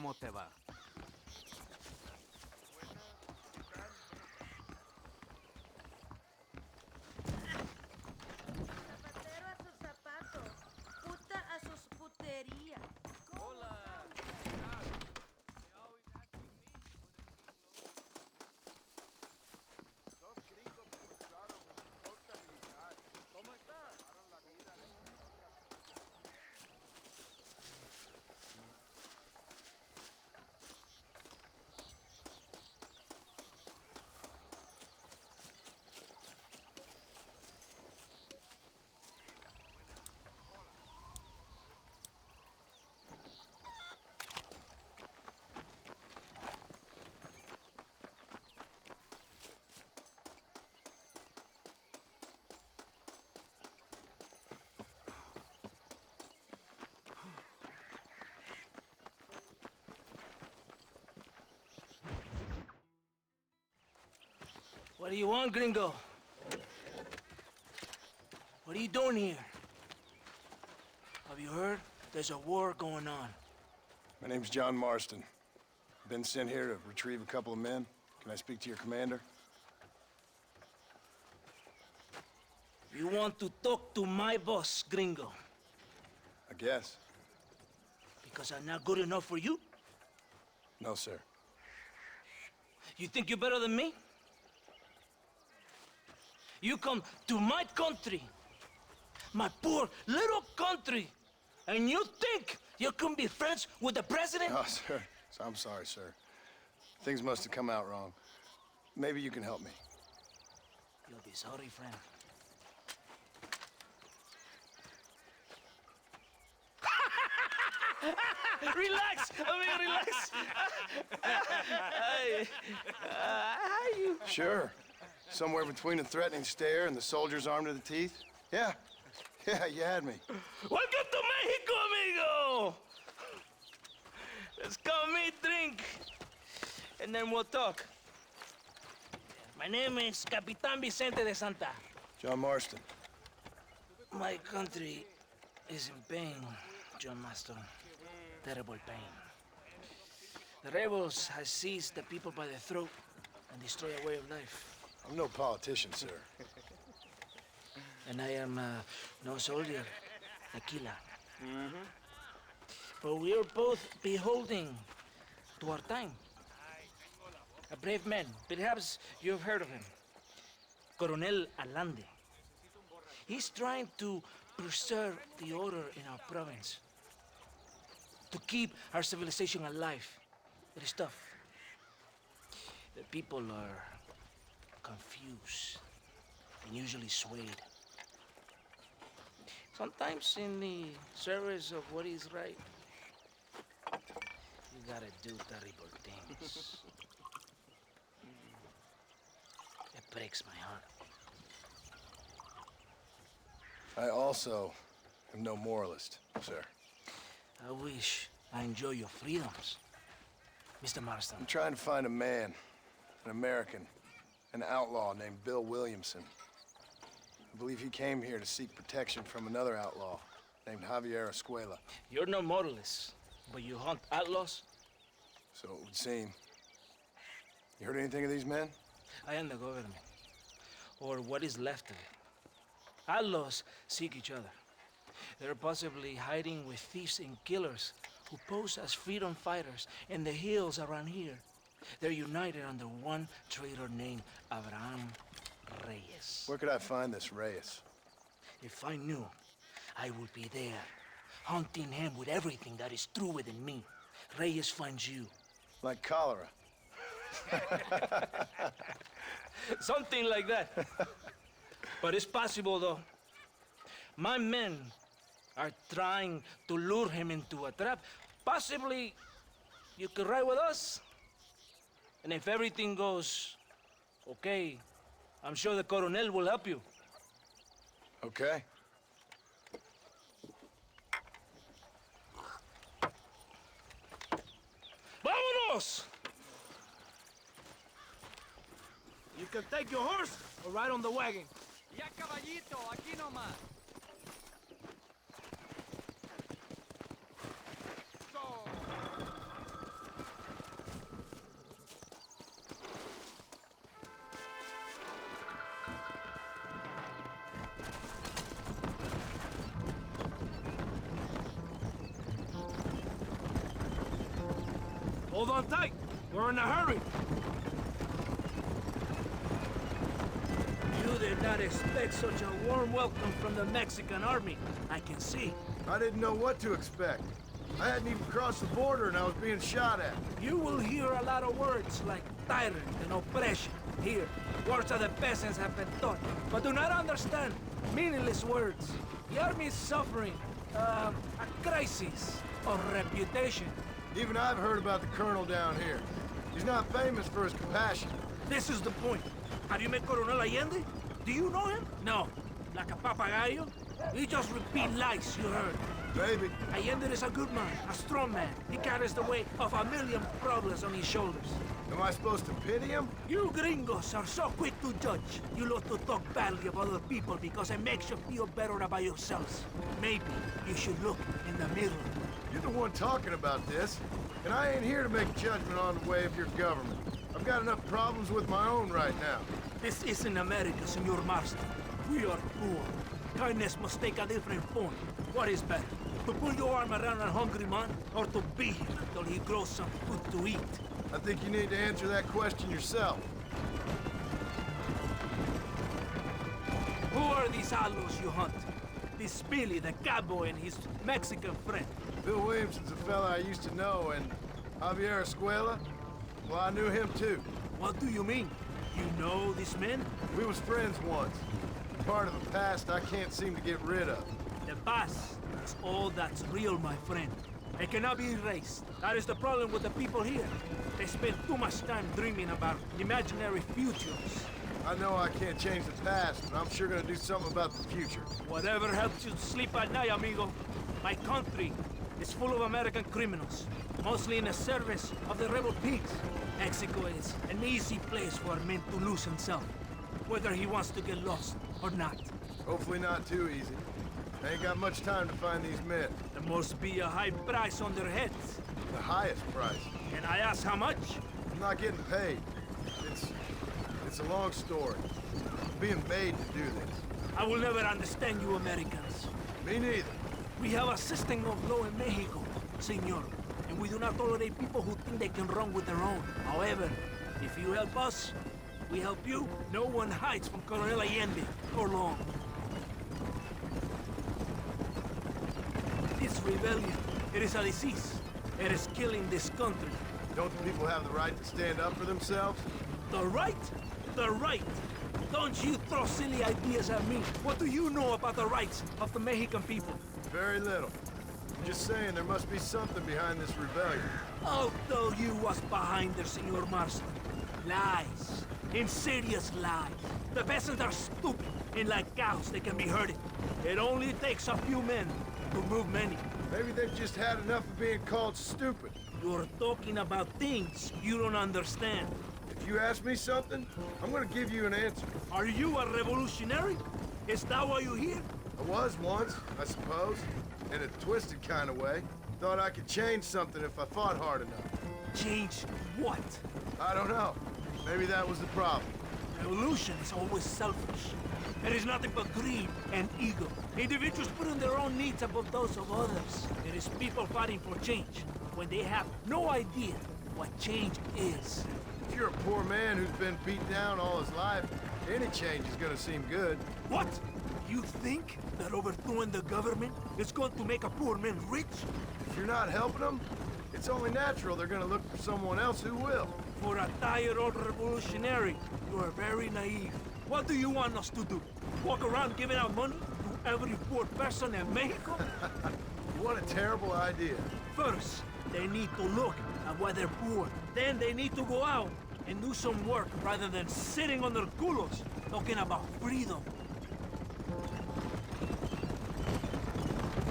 ¿Cómo te va? Zapatero a sus zapatos, puta a sus puterías. Hola. ¿Cómo estás? What do you want, gringo? What are you doing here? Have you heard? There's a war going on. My name's John Marston. Been sent here to retrieve a couple of men. Can I speak to your commander? You want to talk to my boss, gringo? I guess. Because I'm not good enough for you? No, sir. You think you're better than me? You come to my country, my poor little country, and you think you can be friends with the president? No, sir. I'm sorry, sir. Things must have come out wrong. Maybe you can help me. You'll be sorry, friend. Relax, amigo, relax. How you? Sure. Somewhere between a threatening stare and the soldier's armed to the teeth? Yeah. Yeah, you had me. Welcome to Mexico, amigo! Let's come meet, drink, and then we'll talk. My name is Capitan Vicente de Santa. John Marston. My country is in pain, John Marston. Terrible pain. The rebels have seized the people by the throat and destroyed a way of life. I'm no politician, sir. And I am no soldier, Aquila. But we are both beholding to our time. A brave man, perhaps you've heard of him. Coronel Allende. He's trying to preserve the order in our province. To keep our civilization alive. It is tough. The people are confused and usually swayed. Sometimes in the service of what is right, you gotta do terrible things. It breaks my heart. I also am no moralist, sir. I wish I enjoy your freedoms, Mr. Marston. I'm trying to find a man, an American, an outlaw named Bill Williamson. I believe he came here to seek protection from another outlaw named Javier Escuela. You're no moralist, but you hunt outlaws? So it would seem. You heard anything of these men? I am the government, or what is left of it. Outlaws seek each other. They're possibly hiding with thieves and killers who pose as freedom fighters in the hills around here. They're united under one traitor named Abraham Reyes. Where could I find this Reyes? If I knew, I would be there, hunting him with everything that is true within me. Reyes finds you. Like cholera. Something like that. But it's possible, though. My men are trying to lure him into a trap. Possibly, you could ride with us. And if everything goes okay, I'm sure the Coronel will help you. Okay. ¡Vámonos! You can take your horse or ride on the wagon. Ya, caballito, aquí nomás. Hold on tight. We're in a hurry. You did not expect such a warm welcome from the Mexican army. I can see. I didn't know what to expect. I hadn't even crossed the border and I was being shot at. You will hear a lot of words like tyrant and oppression. Here, words of the peasants have been taught, but do not understand meaningless words. The army is suffering a crisis of reputation. Even I've heard about the colonel down here. He's not famous for his compassion. This is the point. Have you met Coronel Allende? Do you know him? No. Like a papagayo? You just repeat lies you heard. Maybe. Allende is a good man, a strong man. He carries the weight of a million problems on his shoulders. Am I supposed to pity him? You gringos are so quick to judge. You love to talk badly of other people because it makes you feel better about yourselves. Maybe you should look in the mirror. You're the one talking about this, and I ain't here to make judgment on the way of your government. I've got enough problems with my own right now. This isn't America, Senor Marston. We are poor. Kindness must take a different form. What is better? To put your arm around a hungry man, or to be here until he grows some food to eat? I think you need to answer that question yourself. Who are these allos you hunt? This Billy, the cowboy, and his Mexican friend. Bill Williamson's a fella I used to know, and Javier Escalera, well, I knew him too. What do you mean? You know these men? We was friends once. Part of the past I can't seem to get rid of. The past is all that's real, my friend. It cannot be erased. That is the problem with the people here. They spend too much time dreaming about imaginary futures. I know I can't change the past, but I'm sure gonna do something about the future. Whatever helps you sleep at night, amigo. My country is full of American criminals, mostly in the service of the rebel pigs. Mexico is an easy place for a man to lose himself, whether he wants to get lost or not. Hopefully not too easy. I ain't got much time to find these men. There must be a high price on their heads. The highest price. And I ask how much? I'm not getting paid. It's a long story. I'm being made to do this. I will never understand you Americans. Me neither. We have a system of law in Mexico, senor, and we do not tolerate people who think they can run with their own. However, if you help us, we help you. No one hides from Coronel Allende for long. This rebellion, it is a disease. It is killing this country. Don't the people have the right to stand up for themselves? The right? The right! Don't you throw silly ideas at me. What do you know about the rights of the Mexican people? Very little. I'm just saying there must be something behind this rebellion. I'll tell you what's behind there, Senor Marston. Lies. Insidious lies. The peasants are stupid, and like cows, they can be herded. It only takes a few men to move many. Maybe they've just had enough of being called stupid. You're talking about things you don't understand. If you ask me something, I'm gonna give you an answer. Are you a revolutionary? Is that why you're here? I was once, I suppose. In a twisted kind of way. Thought I could change something if I fought hard enough. Change what? I don't know. Maybe that was the problem. Revolution is always selfish. It is nothing but greed and ego. Individuals putting their own needs above those of others. It is people fighting for change when they have no idea what change is. If you're a poor man who's been beat down all his life, any change is gonna seem good. What? You think that overthrowing the government is going to make a poor man rich? If you're not helping them, it's only natural they're gonna look for someone else who will. For a tired old revolutionary, you are very naive. What do you want us to do? Walk around giving out money to every poor person in Mexico? What a terrible idea. First, they need to look at why they're poor. Then they need to go out and do some work rather than sitting on their culos talking about freedom.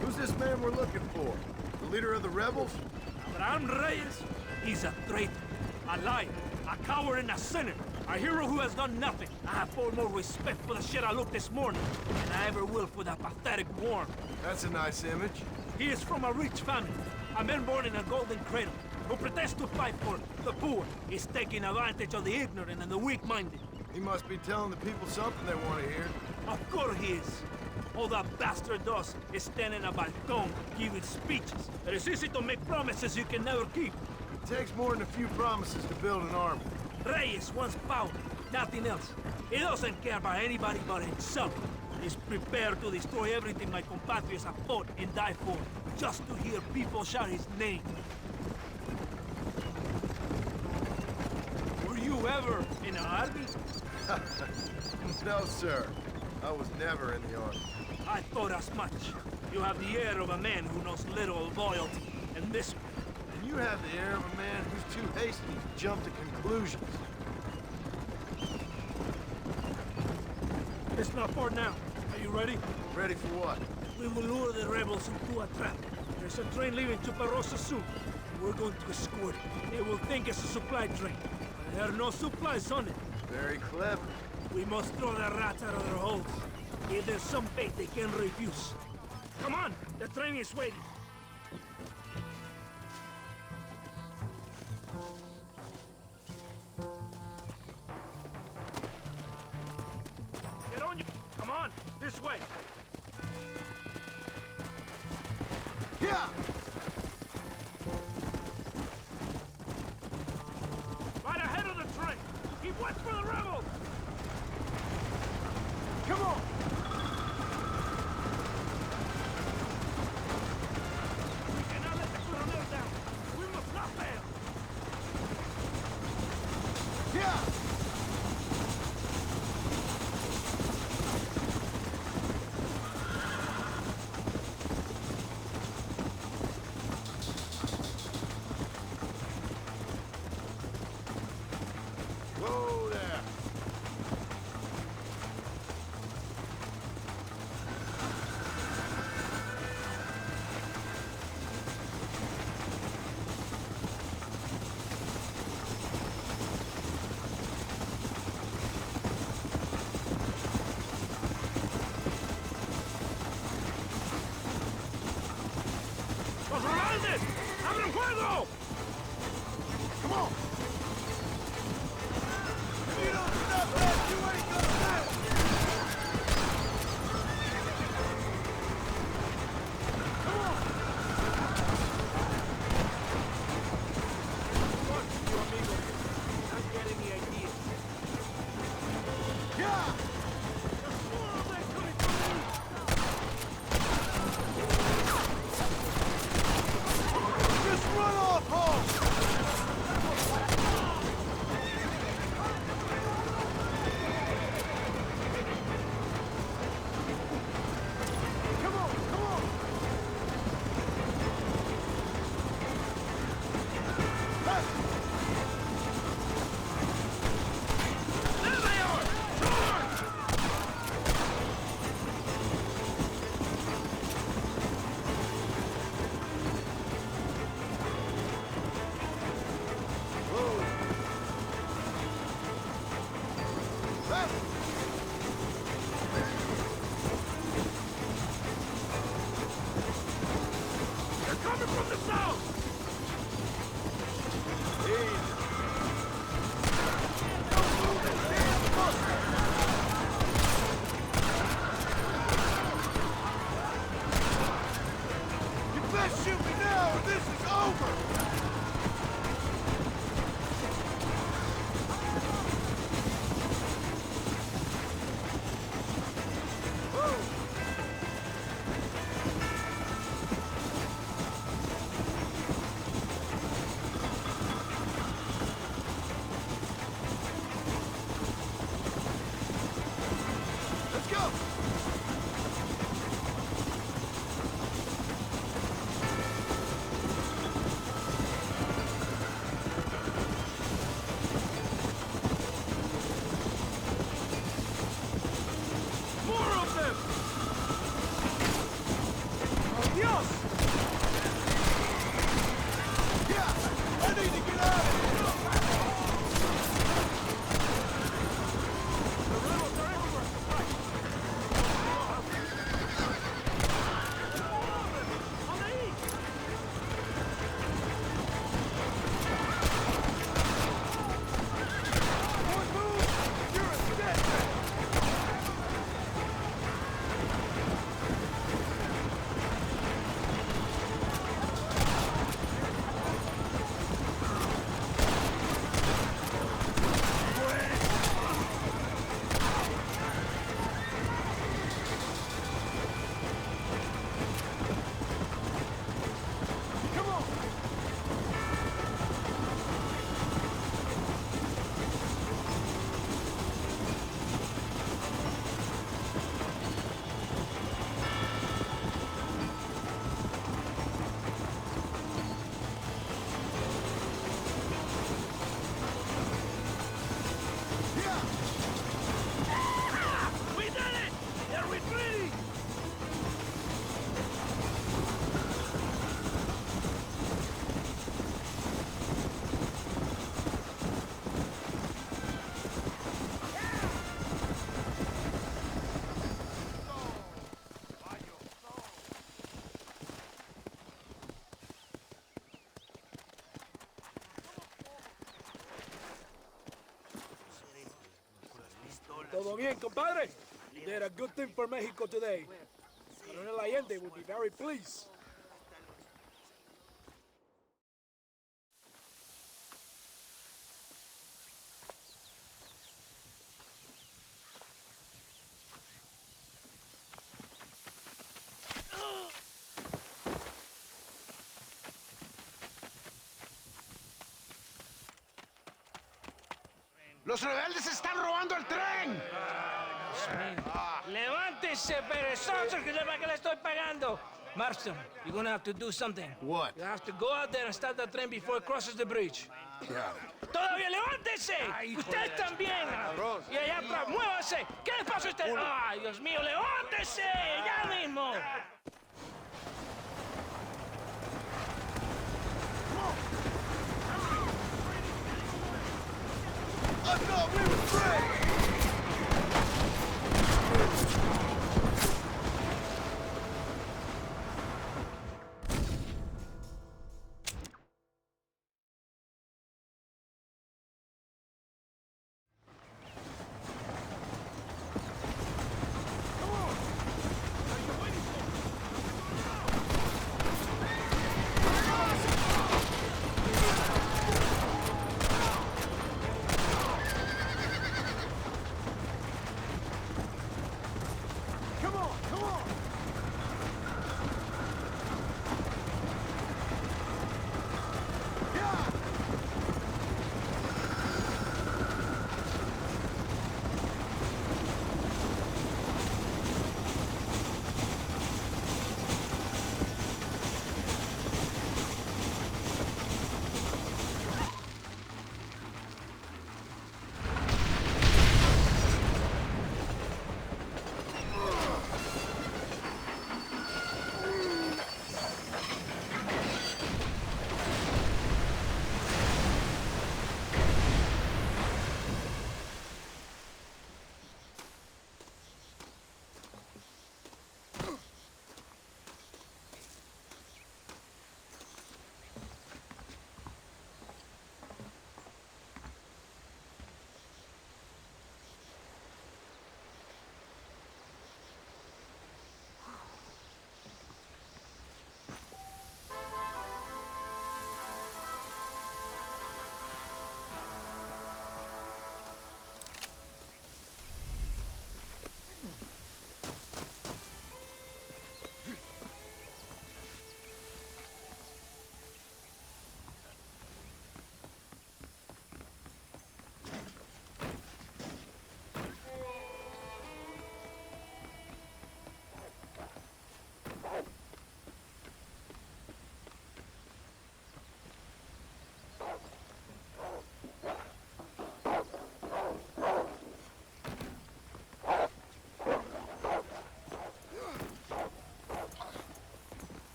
Who's this man we're looking for? The leader of the rebels? Abraham Reyes, he's a traitor, a liar, a coward and a sinner. A hero who has done nothing. I have far more respect for the shit I looked this morning than I ever will for that pathetic worm. That's a nice image. He is from a rich family, a man born in a golden cradle, who pretends to fight for the poor. He's taking advantage of the ignorant and the weak-minded. He must be telling the people something they want to hear. Of course he is. All that bastard does is stand in a balcón, giving speeches. It is easy to make promises you can never keep. It takes more than a few promises to build an army. Reyes wants power, nothing else. He doesn't care about anybody but himself. He's prepared to destroy everything my compatriots have fought and died for, just to hear people shout his name. Were you ever in an army? No, sir. I was never in the army. I thought as much. You have the air of a man who knows little of loyalty, and this one. And you have the air of a man who's too hasty to jump to conclusions. It's not for now. Are you ready? Ready for what? We will lure the rebels into a trap. There's a train leaving Chuparosa soon. We're going to escort it. They will think it's a supply train. But there are no supplies on it. Very clever. We must throw the rats out of their holes. Give them some bait they can refuse. Come on! The train is waiting. Get on you! Come on! This way! Yeah! Right ahead of the train! Keep watch for the rebels! Come on! We cannot let the colonel down! We must not fail! Yeah! Whoa there! ¡Los rebeldes! ¡Abren fuego! Come on! If you don't stop that, you ain't gonna live! Come on! Look, you amigo. Not get any ideas. Yeah! There's more of them coming from me! Just run off, ¿Todo bien, compadre? You did a good thing for Mexico today. Coronel Allende will be very pleased. ¡Los rebeldes están robando el tren! ¡Levántese, perezoso, que para qué le estoy pagando! Marston, you're gonna have to do something. What? You have to go out there and start the train before it crosses the bridge. Yeah. ¡Todavía levántese! ¡Usted también! Y allá atrás, muévase. ¿Qué les pasa a usted? ¡Ay, Dios mío, levántese! ¡Ya mismo! I thought we were friends!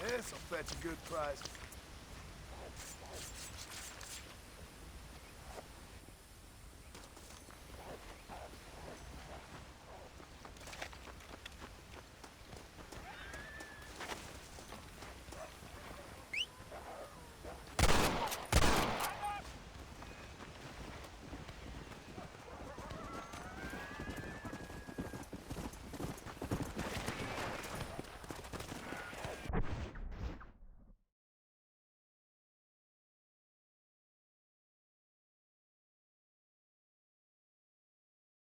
This'll fetch a good price.